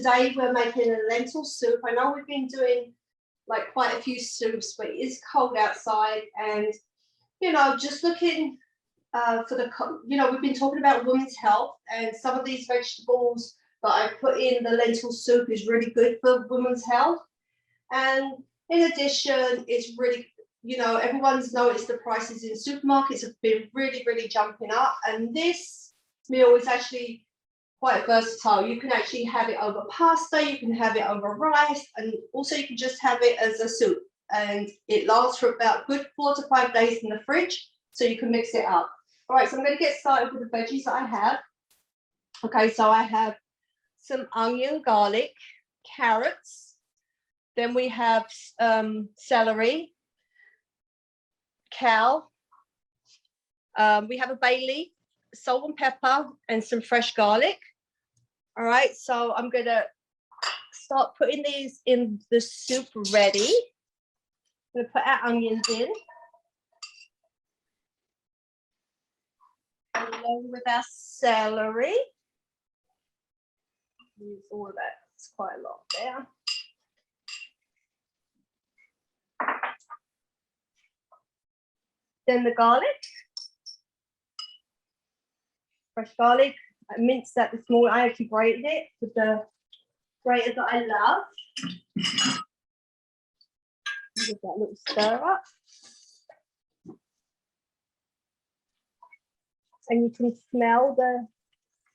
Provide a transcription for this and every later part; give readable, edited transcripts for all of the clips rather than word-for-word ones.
today we're making a lentil soup. I know we've been doing like quite a few soups, but it is cold outside, and you know, just looking for the, you know, we've been talking about women's health, and some of these vegetables that I put in the lentil soup is really good for women's health. And in addition, it's really, you know, everyone's noticed the prices in supermarkets have been really, really jumping up, and this meal is actually quite versatile. You can actually have it over pasta, you can have it over rice, and also you can just have it as a soup. And it lasts for about good 4 to 5 days in the fridge, so you can mix it up. All right, so I'm going to get started with the veggies that I have. Okay, so I have some onion, garlic, carrots. Then we have celery, kale. We have a bay leaf, salt and pepper, and some fresh garlic. All right, so I'm going to start putting these in the soup ready. I'm going to put our onions in, along with our celery. Use all of that, it's quite a lot there. Then the garlic, fresh garlic. I minced that this morning. I actually grated it with the grater that I love. Give that a little stir up. And you can smell the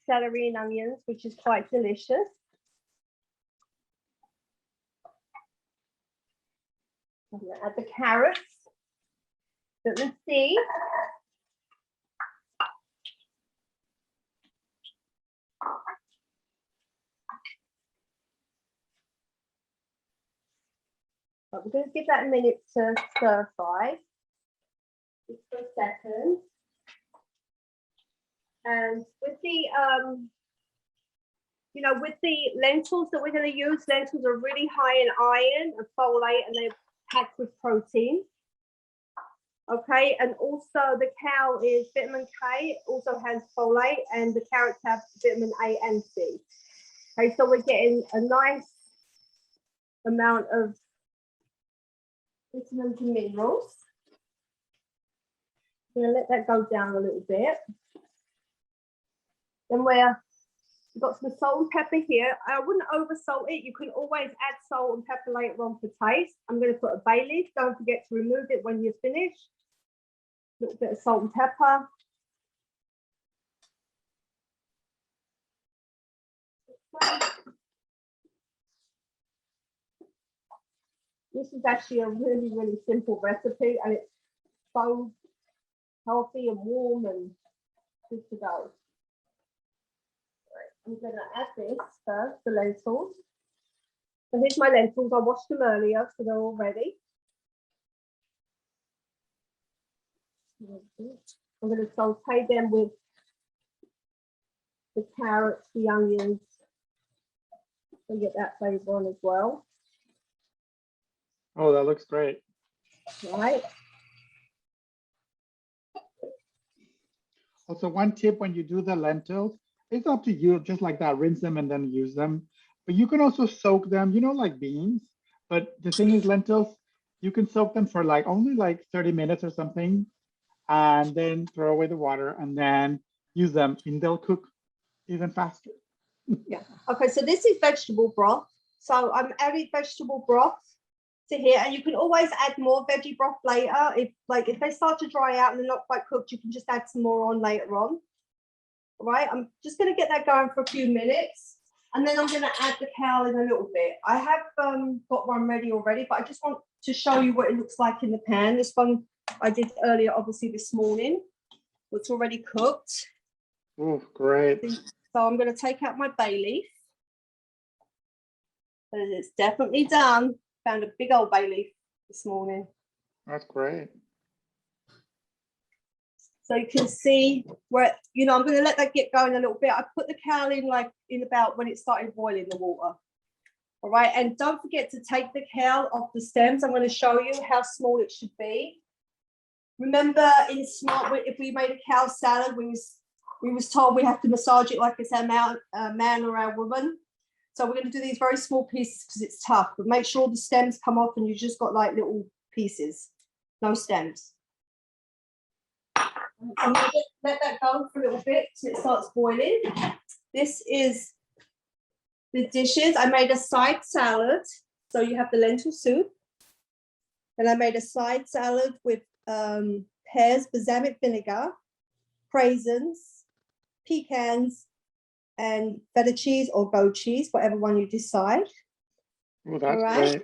celery and onions, which is quite delicious. I'm going to add the carrots, put them seeds. But we're going to give that a minute to stir fry, just for a second. And with the, you know, with the lentils that we're going to use, lentils are really high in iron and folate, and they're packed with protein. Okay, and also the kale is vitamin K, it also has folate, and the carrots have vitamin A and C. Okay, so we're getting a nice amount of vitamins and minerals. I'm going to let that go down a little bit. Then we've got some salt and pepper here. I wouldn't over salt it. You can always add salt and pepper later on for taste. I'm going to put a bay leaf. Don't forget to remove it when you're finished. A little bit of salt and pepper. This is actually a really, really simple recipe, and it's so healthy and warm and good to go. I'm going to add this first, the lentils. So here's my lentils. I washed them earlier, so they're all ready. I'm going to saute them with the carrots, the onions, and get that flavor on as well. Oh, that looks great. Right. Also, one tip when you do the lentils, it's up to you, just like that, rinse them and then use them. But you can also soak them, you know, like beans. But the thing is, lentils, you can soak them for like only like 30 minutes or something, and then throw away the water and then use them, and they'll cook even faster. Yeah. Okay, so this is vegetable broth. So I'm adding vegetable broth to here, and you can always add more veggie broth later. If they start to dry out and they're not quite cooked, you can just add some more on later on. All right, I'm just going to get that going for a few minutes, and then I'm going to add the kale in a little bit. I have got one ready already, but I just want to show you what it looks like in the pan. This one I did earlier, obviously this morning. It's already cooked. Oh, great. So I'm going to take out my bay leaf. And it's definitely done. Found a big old bay leaf this morning. That's great. So you can see where, you know, I'm going to let that get going a little bit. I put the kale in like in about when it started boiling the water. All right. And don't forget to take the kale off the stems. I'm going to show you how small it should be. Remember in Smart, if we made a kale salad, we was told we have to massage it like it's our man or our woman. So we're going to do these very small pieces because it's tough, but make sure the stems come off and you just got like little pieces, no stems. I'm going to let that go for a little bit till it starts boiling. This is the dishes. I made a side salad. So you have the lentil soup. And I made a side salad with pears, balsamic vinegar, raisins, pecans, and feta cheese or goat cheese, whatever one you decide. Oh, that's great.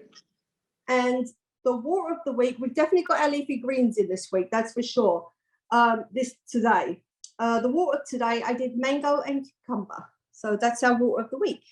And the water of the week, we've definitely got our leafy greens in this week, that's for sure. Today. The water today, I did mango and cucumber. So that's our water of the week.